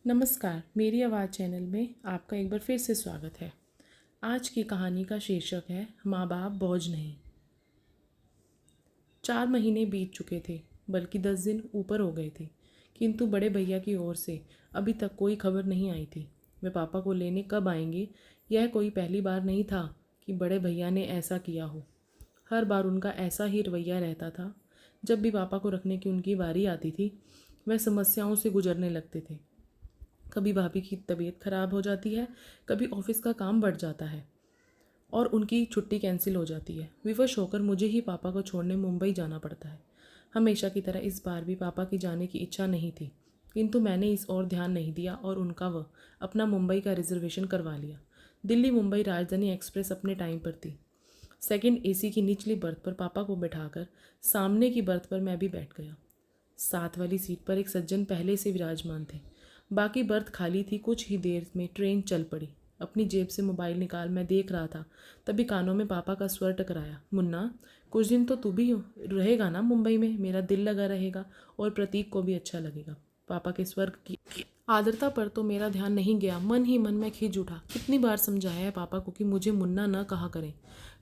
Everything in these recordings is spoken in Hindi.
नमस्कार, मेरी आवाज़ चैनल में आपका एक बार फिर से स्वागत है। आज की कहानी का शीर्षक है माँ बाप बोझ नहीं। 4 महीने बीत चुके थे, बल्कि 10 दिन ऊपर हो गए थे, किंतु बड़े भैया की ओर से अभी तक कोई खबर नहीं आई थी। वे पापा को लेने कब आएंगे, यह कोई पहली बार नहीं था कि बड़े भैया ने ऐसा किया हो। हर बार उनका ऐसा ही रवैया रहता था। जब भी पापा को रखने की उनकी बारी आती थी, वह समस्याओं से गुजरने लगते थे। कभी भाभी की तबीयत खराब हो जाती है, कभी ऑफिस का काम बढ़ जाता है और उनकी छुट्टी कैंसिल हो जाती है। विवश होकर मुझे ही पापा को छोड़ने मुंबई जाना पड़ता है। हमेशा की तरह इस बार भी पापा की जाने की इच्छा नहीं थी, किंतु मैंने इस ओर ध्यान नहीं दिया और उनका वह अपना मुंबई का रिजर्वेशन करवा लिया। दिल्ली मुंबई राजधानी एक्सप्रेस अपने टाइम पर थी। सेकंड एसी की निचली बर्थ पर पापा को बैठाकर सामने की बर्थ पर मैं भी बैठ गया। साथ वाली सीट पर एक सज्जन पहले से विराजमान थे। बाकी बर्थ खाली थी। कुछ ही देर में ट्रेन चल पड़ी। अपनी जेब से मोबाइल निकाल मैं देख रहा था, तभी कानों में पापा का स्वर टकराया। मुन्ना, कुछ दिन तो तू भी रहेगा ना मुंबई में? मेरा दिल लगा रहेगा और प्रतीक को भी अच्छा लगेगा। पापा के स्वर की आर्द्रता पर तो मेरा ध्यान नहीं गया। मन ही मन में खिंच उठा। कितनी बार समझाया है पापा को कि मुझे मुन्ना न कहा करें,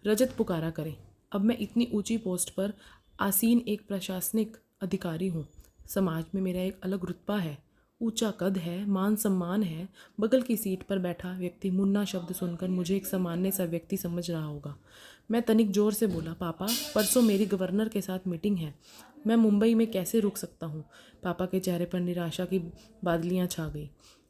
रजत पुकारा करें। अब मैं इतनी ऊंची पोस्ट पर आसीन एक प्रशासनिक अधिकारी हूँ। समाज में मेरा एक अलग रुतबा है, ऊंचा कद है, मान सम्मान है। बगल की सीट पर बैठा व्यक्ति मुन्ना शब्द सुनकर मुझे एक सामान्य सा व्यक्ति समझ रहा होगा। मैं तनिक जोर से बोला, पापा, परसों मेरी गवर्नर के साथ मीटिंग है, मैं मुंबई में कैसे रुक सकता हूँ? पापा के चेहरे पर निराशा की बादलियाँ छा गई।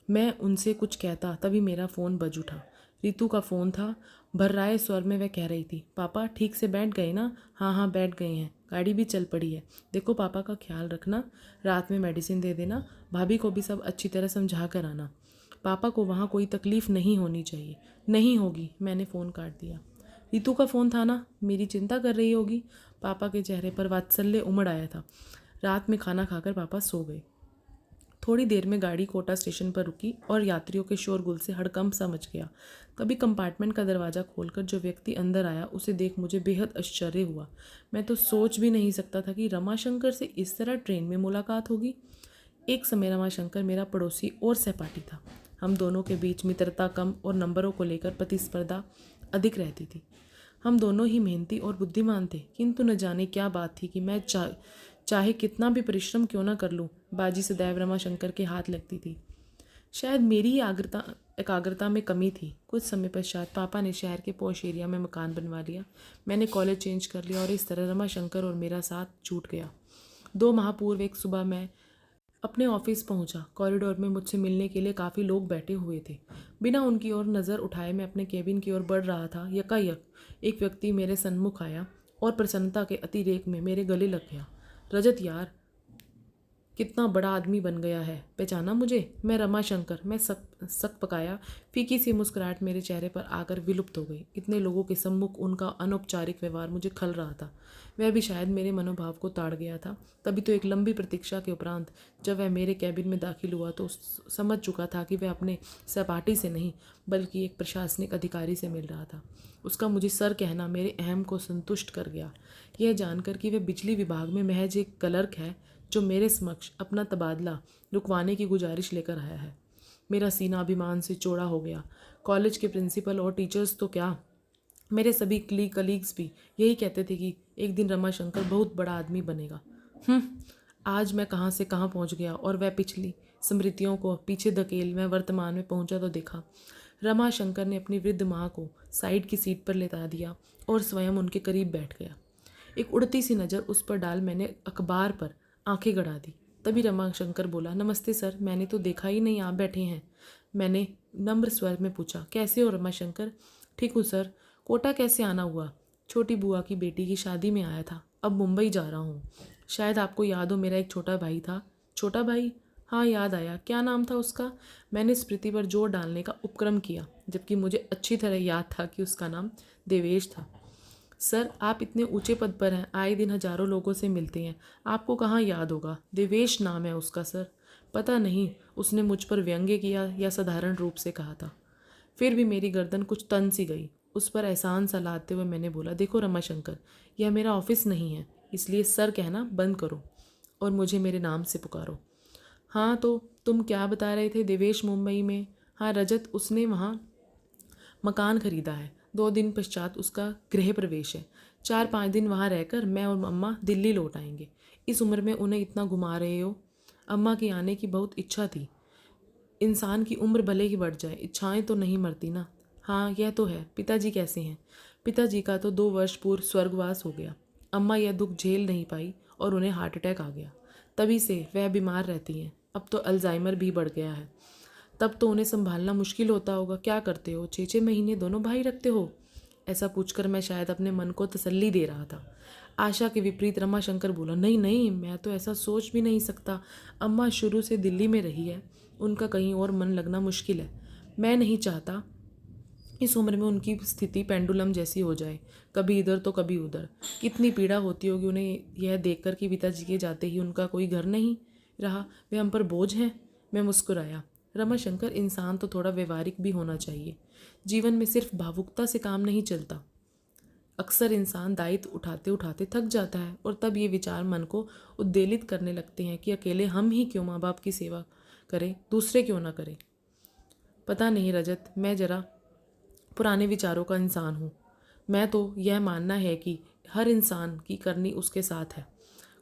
मैं उनसे कुछ कहता तभी मेरा फ़ोन बज उठा। रितु का फ़ोन था। भर्राए स्वर में वह कह रही थी, पापा ठीक से बैठ गए ना? हाँ हाँ, बैठ गए हैं, गाड़ी भी चल पड़ी है। देखो, पापा का ख्याल रखना, रात में मेडिसिन दे देना, भाभी को भी सब अच्छी तरह समझा कर आना। पापा को वहाँ कोई तकलीफ़ नहीं होनी चाहिए। नहीं होगी। मैंने फ़ोन काट दिया। रितु का फ़ोन था ना? मेरी चिंता कर रही होगी। पापा के चेहरे पर वात्सल्य उमड़ आया था। रात में खाना खाकर पापा सो गए। थोड़ी देर में गाड़ी कोटा स्टेशन पर रुकी और यात्रियों के शोरगुल से हड़कंप सा मच गया। तभी कंपार्टमेंट का दरवाज़ा खोलकर जो व्यक्ति अंदर आया, उसे देख मुझे बेहद आश्चर्य हुआ। मैं तो सोच भी नहीं सकता था कि रमाशंकर से इस तरह ट्रेन में मुलाकात होगी। एक समय रमाशंकर मेरा पड़ोसी और सहपाठी था। हम दोनों के बीच मित्रता कम और नंबरों को लेकर प्रतिस्पर्धा अधिक रहती थी। हम दोनों ही मेहनती और बुद्धिमान थे, किंतु न जाने क्या बात थी कि मैं चाहे कितना भी परिश्रम क्यों ना कर लूँ, बाजी सदैव रमाशंकर के हाथ लगती थी। शायद मेरी ही एकाग्रता में कमी थी। कुछ समय पश्चात पापा ने शहर के पॉश एरिया में मकान बनवा लिया। मैंने कॉलेज चेंज कर लिया और इस तरह रमाशंकर और मेरा साथ छूट गया। 2 माह पूर्व एक सुबह मैं अपने ऑफिस पहुंचा। कॉरिडोर में मुझसे मिलने के लिए काफ़ी लोग बैठे हुए थे। बिना उनकी ओर नज़र उठाए मैं अपने केबिन की ओर बढ़ रहा था। यकायक एक व्यक्ति मेरे सन्मुख आया और प्रसन्नता के अतिरेक में मेरे गले लग गया। रजत यार, कितना बड़ा आदमी बन गया है, पहचाना मुझे? मैं रमाशंकर। मैं सक पकाया। फीकी सी मुस्कुराहट मेरे चेहरे पर आकर विलुप्त हो गई। इतने लोगों के सम्मुख उनका अनौपचारिक व्यवहार मुझे खल रहा था। वह भी शायद मेरे मनोभाव को ताड़ गया था। तभी तो एक लंबी प्रतीक्षा के उपरांत जब वह मेरे कैबिन में दाखिल हुआ तो समझ चुका था कि वह अपने सहपाठी से नहीं, बल्कि एक प्रशासनिक अधिकारी से मिल रहा था। उसका मुझे सर कहना मेरे अहम को संतुष्ट कर गया। यह जानकर कि वह बिजली विभाग में महज एक क्लर्क है जो मेरे समक्ष अपना तबादला रुकवाने की गुजारिश लेकर आया है, मेरा सीना अभिमान से चौड़ा हो गया। कॉलेज के प्रिंसिपल और टीचर्स तो क्या, मेरे सभी कलीग्स भी यही कहते थे कि एक दिन रमाशंकर बहुत बड़ा आदमी बनेगा। आज मैं कहाँ से कहाँ पहुँच गया और वह पिछली स्मृतियों को पीछे धकेल मैं वर्तमान में पहुँचा तो देखा रमाशंकर ने अपनी वृद्ध माँ को साइड की सीट पर लेटा दिया और स्वयं उनके करीब बैठ गया। एक उड़ती सी नज़र उस पर डाल मैंने अखबार पर आंखें गड़ा दी। तभी रमाशंकर बोला, नमस्ते सर, मैंने तो देखा ही नहीं आप बैठे हैं। मैंने नम्र स्वर में पूछा, कैसे हो रमाशंकर? ठीक हूँ सर। कोटा कैसे आना हुआ? छोटी बुआ की बेटी की शादी में आया था, अब मुंबई जा रहा हूँ। शायद आपको याद हो, मेरा एक छोटा भाई था। छोटा भाई? हाँ, याद आया। क्या नाम था उसका? मैंने स्मृति पर जोर डालने का उपक्रम किया, जबकि मुझे अच्छी तरह याद था कि उसका नाम देवेश था। सर, आप इतने ऊंचे पद पर हैं, आए दिन हजारों लोगों से मिलते हैं, आपको कहाँ याद होगा? देवेश नाम है उसका सर। पता नहीं उसने मुझ पर व्यंग्य किया या साधारण रूप से कहा था। फिर भी मेरी गर्दन कुछ तन सी गई। उस पर एहसान सा लादते हुए मैंने बोला, देखो रमाशंकर, यह मेरा ऑफिस नहीं है, इसलिए सर कहना बंद करो और मुझे मेरे नाम से पुकारो। हाँ तो तुम क्या बता रहे थे? देवेश मुंबई में? हाँ रजत, उसने वहाँ मकान खरीदा है। 2 दिन पश्चात उसका गृह प्रवेश है। 4-5 दिन वहाँ रहकर मैं और अम्मा दिल्ली लौट आएंगे। इस उम्र में उन्हें इतना घुमा रहे हो? अम्मा की आने की बहुत इच्छा थी। इंसान की उम्र भले ही बढ़ जाए, इच्छाएं तो नहीं मरती ना। हाँ यह तो है। पिताजी कैसे हैं? पिताजी का तो 2 वर्ष पूर्व स्वर्गवास हो गया। अम्मा यह दुख झेल नहीं पाई और उन्हें हार्ट अटैक आ गया। तभी से वह बीमार रहती हैं। अब तो अल्जाइमर भी बढ़ गया है। तब तो उन्हें संभालना मुश्किल होता होगा। क्या करते हो? 6-6 महीने दोनों भाई रखते हो? ऐसा पूछकर मैं शायद अपने मन को तसल्ली दे रहा था। आशा के विपरीत रमाशंकर बोला, नहीं नहीं, मैं तो ऐसा सोच भी नहीं सकता। अम्मा शुरू से दिल्ली में रही है, उनका कहीं और मन लगना मुश्किल है। मैं नहीं चाहता इस उम्र में उनकी स्थिति पेंडुलम जैसी हो जाए, कभी इधर तो कभी उधर। कितनी पीड़ा होती होगी उन्हें यह देखकर कि पिताजी के जाते ही उनका कोई घर नहीं रहा, वे हम पर बोझ हैं। मैं मुस्कुराया। रमाशंकर, इंसान तो थोड़ा व्यवहारिक भी होना चाहिए। जीवन में सिर्फ भावुकता से काम नहीं चलता। अक्सर इंसान दायित्व उठाते उठाते थक जाता है और तब ये विचार मन को उद्वेलित करने लगते हैं कि अकेले हम ही क्यों माँ बाप की सेवा करें, दूसरे क्यों ना करें। पता नहीं रजत, मैं जरा पुराने विचारों का इंसान हूँ। मैं तो यह मानना है कि हर इंसान की करनी उसके साथ है।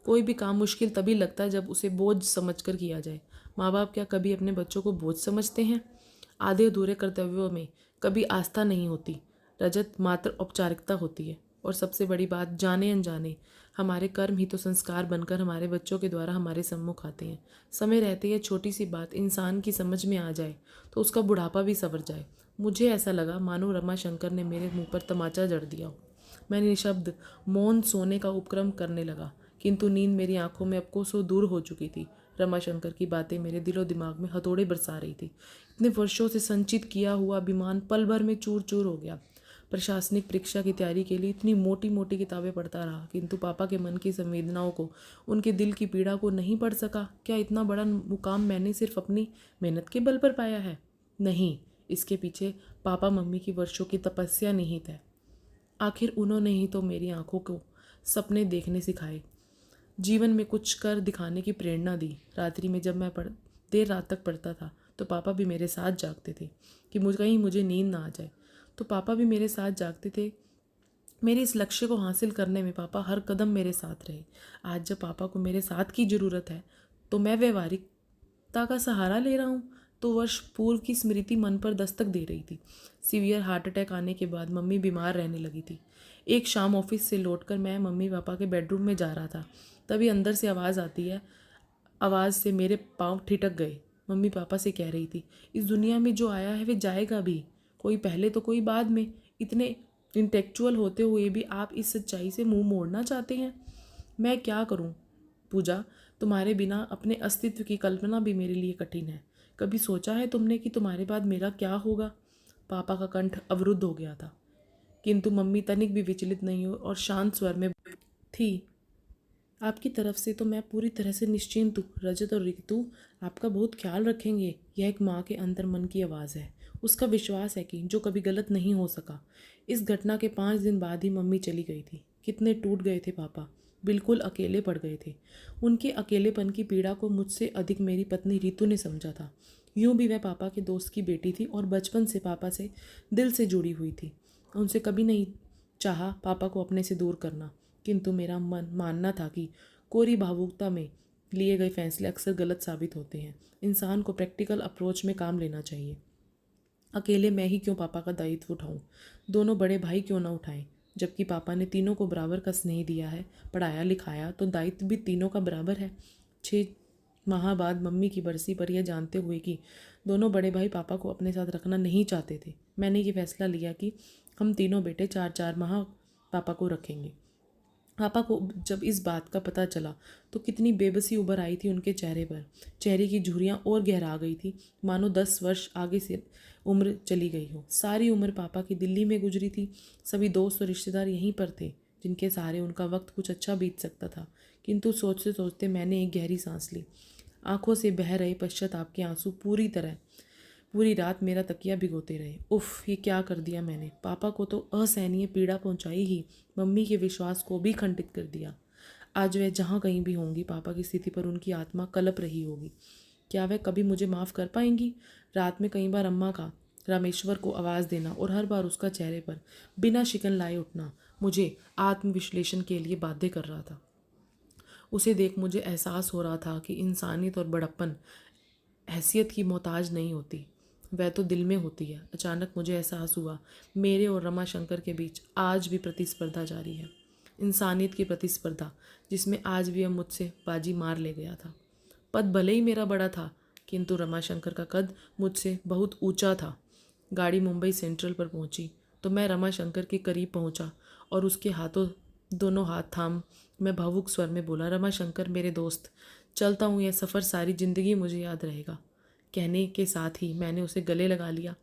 कोई भी काम मुश्किल तभी लगता है जब उसे बोझ समझकर किया जाए। माँ बाप क्या कभी अपने बच्चों को बोझ समझते हैं? आधे अधूरे कर्तव्यों में कभी आस्था नहीं होती रजत, मात्र औपचारिकता होती है। और सबसे बड़ी बात, जाने अनजाने हमारे कर्म ही तो संस्कार बनकर हमारे बच्चों के द्वारा हमारे सम्मुख आते हैं। समय रहते यह छोटी सी बात इंसान की समझ में आ जाए तो उसका बुढ़ापा भी संवर जाए। मुझे ऐसा लगा मानो रमाशंकर ने मेरे मुंह पर तमाचा जड़ दिया हो। मैं निशब्द मौन सोने का उपक्रम करने लगा, किंतु नींद मेरी आंखों में अब कोसों दूर हो चुकी थी। रमाशंकर की बातें मेरे दिलो दिमाग में हथौड़े बरसा रही थी। इतने वर्षों से संचित किया हुआ अभिमान पल भर में चूर चूर हो गया। प्रशासनिक परीक्षा की तैयारी के लिए इतनी मोटी मोटी किताबें पढ़ता रहा, किंतु पापा के मन की संवेदनाओं को, उनके दिल की पीड़ा को नहीं पढ़ सका। क्या इतना बड़ा मुकाम मैंने सिर्फ अपनी मेहनत के बल पर पाया है? नहीं, इसके पीछे पापा मम्मी की वर्षों की तपस्या निहित है। आखिर उन्होंने ही तो मेरी आंखों को सपने देखने सिखाए, जीवन में कुछ कर दिखाने की प्रेरणा दी। रात्रि में जब मैं देर रात तक पढ़ता था तो पापा भी मेरे साथ जागते थे कि कहीं मुझे नींद ना आ जाए। तो पापा भी मेरे साथ जागते थे। मेरे इस लक्ष्य को हासिल करने में पापा हर कदम मेरे साथ रहे। आज जब पापा को मेरे साथ की ज़रूरत है तो मैं व्यवहारिकता का सहारा ले रहा हूँ। तो वर्ष पूर्व की स्मृति मन पर दस्तक दे रही थी। सीवियर हार्ट अटैक आने के बाद मम्मी बीमार रहने लगी थी। एक शाम ऑफिस से लौटकर मैं मम्मी पापा के बेडरूम में जा रहा था, तभी अंदर से आवाज़ आती है। आवाज़ से मेरे पाँव ठिठक गए। मम्मी पापा से कह रही थी, इस दुनिया में जो आया है वे जाएगा भी, कोई पहले तो कोई बाद में। इतने इंटेलेक्चुअल होते हुए भी आप इस सच्चाई से मुंह मोड़ना चाहते हैं। मैं क्या करूं? पूजा, तुम्हारे बिना अपने अस्तित्व की कल्पना भी मेरे लिए कठिन है। कभी सोचा है तुमने कि तुम्हारे बाद मेरा क्या होगा? पापा का कंठ अवरुद्ध हो गया था, किंतु मम्मी तनिक भी विचलित नहीं हुई और शांत स्वर में थी, आपकी तरफ से तो मैं पूरी तरह से निश्चिंत हूँ। रजत और रितु आपका बहुत ख्याल रखेंगे। यह एक माँ के अंतर मन की आवाज़ है। उसका विश्वास है कि जो कभी गलत नहीं हो सका। इस घटना के 5 दिन बाद ही मम्मी चली गई थी। कितने टूट गए थे पापा, बिल्कुल अकेले पड़ गए थे। उनके अकेलेपन की पीड़ा को मुझसे अधिक मेरी पत्नी रितु ने समझा था। यूं भी वह पापा के दोस्त की बेटी थी और बचपन से पापा से दिल से जुड़ी हुई थी। उनसे कभी नहीं चाहा पापा को अपने से दूर करना, किंतु मेरा मन मानना था कि कोरी भावुकता में लिए गए फैसले अक्सर गलत साबित होते हैं। इंसान को प्रैक्टिकल अप्रोच में काम लेना चाहिए। अकेले मैं ही क्यों पापा का दायित्व उठाऊं? दोनों बड़े भाई क्यों ना उठाएं? जबकि पापा ने तीनों को बराबर का स्नेह दिया है, पढ़ाया लिखाया, तो दायित्व भी तीनों का बराबर है। 6 माह बाद मम्मी की बरसी पर यह जानते हुए कि दोनों बड़े भाई पापा को अपने साथ रखना नहीं चाहते थे, मैंने ये फैसला लिया कि हम तीनों बेटे 4-4 माह पापा को रखेंगे। पापा को जब इस बात का पता चला तो कितनी बेबसी उभर आई थी उनके चेहरे पर। चेहरे की झुर्रियाँ और गहरा गई थी, मानो 10 वर्ष आगे से उम्र चली गई हो। सारी उम्र पापा की दिल्ली में गुजरी थी। सभी दोस्त और रिश्तेदार यहीं पर थे जिनके सहारे उनका वक्त कुछ अच्छा बीत सकता था। किंतु सोचते सोचते मैंने एक गहरी सांस ली। आंखों से बह रहे पश्चाताप के आंसू पूरी रात मेरा तकिया भिगोते रहे। उफ, ये क्या कर दिया मैंने? पापा को तो असहनीय पीड़ा पहुंचाई ही, मम्मी के विश्वास को भी खंडित कर दिया। आज वह जहाँ कहीं भी होंगी, पापा की स्थिति पर उनकी आत्मा कलप रही होगी। क्या वह कभी मुझे माफ़ कर पाएंगी? रात में कई बार अम्मा का रामेश्वर को आवाज़ देना और हर बार उसका चेहरे पर बिना शिकन लाए उठना मुझे आत्मविश्लेषण के लिए बाध्य कर रहा था। उसे देख मुझे एहसास हो रहा था कि इंसानियत और बड़प्पन हैसियत की मोहताज नहीं होती, वह तो दिल में होती है। अचानक मुझे एहसास हुआ मेरे और रमाशंकर के बीच आज भी प्रतिस्पर्धा जारी है, इंसानियत की प्रतिस्पर्धा जिसमें आज भी वह मुझसे बाजी मार ले गया था। पद भले ही मेरा बड़ा था, किंतु रमाशंकर का कद मुझसे बहुत ऊंचा था। गाड़ी मुंबई सेंट्रल पर पहुंची तो मैं रमाशंकर के करीब पहुंचा और उसके हाथों दोनों हाथ थाम मैं भावुक स्वर में बोला, रमाशंकर मेरे दोस्त, चलता हूँ, यह सफ़र सारी ज़िंदगी मुझे याद रहेगा। कहने के साथ ही मैंने उसे गले लगा लिया।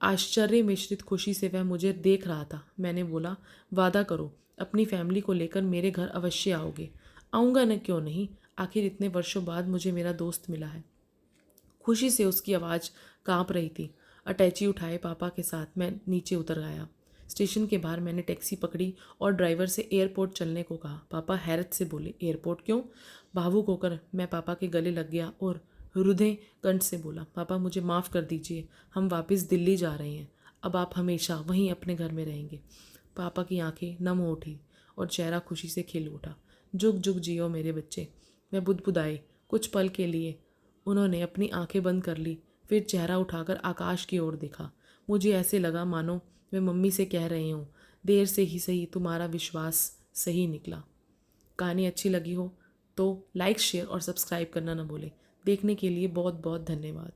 आश्चर्य मिश्रित खुशी से वह मुझे देख रहा था। मैंने बोला, वादा करो अपनी फैमिली को लेकर मेरे घर अवश्य आओगे। आऊँगा न, क्यों नहीं, आखिर इतने वर्षों बाद मुझे मेरा दोस्त मिला है। खुशी से उसकी आवाज़ कांप रही थी। अटैची उठाए पापा के साथ मैं नीचे उतर आया। स्टेशन के बाहर मैंने टैक्सी पकड़ी और ड्राइवर से एयरपोर्ट चलने को कहा। पापा हैरत से बोले, एयरपोर्ट क्यों? भावुक होकर मैं पापा के गले लग गया और हृदय कंठ से बोला, पापा मुझे माफ़ कर दीजिए, हम वापस दिल्ली जा रहे हैं, अब आप हमेशा वहीं अपने घर में रहेंगे। पापा की आंखें नम हो उठी और चेहरा खुशी से खिल उठा। जुग जुग जियो मेरे बच्चे। मैं बुदबुदाई। कुछ पल के लिए उन्होंने अपनी आंखें बंद कर ली, फिर चेहरा उठाकर आकाश की ओर देखा। मुझे ऐसे लगा मानो मैं मम्मी से कह रही हूँ, देर से ही सही तुम्हारा विश्वास सही निकला। कहानी अच्छी लगी हो तो लाइक, शेयर और सब्सक्राइब करना न भूलें। देखने के लिए बहुत बहुत धन्यवाद।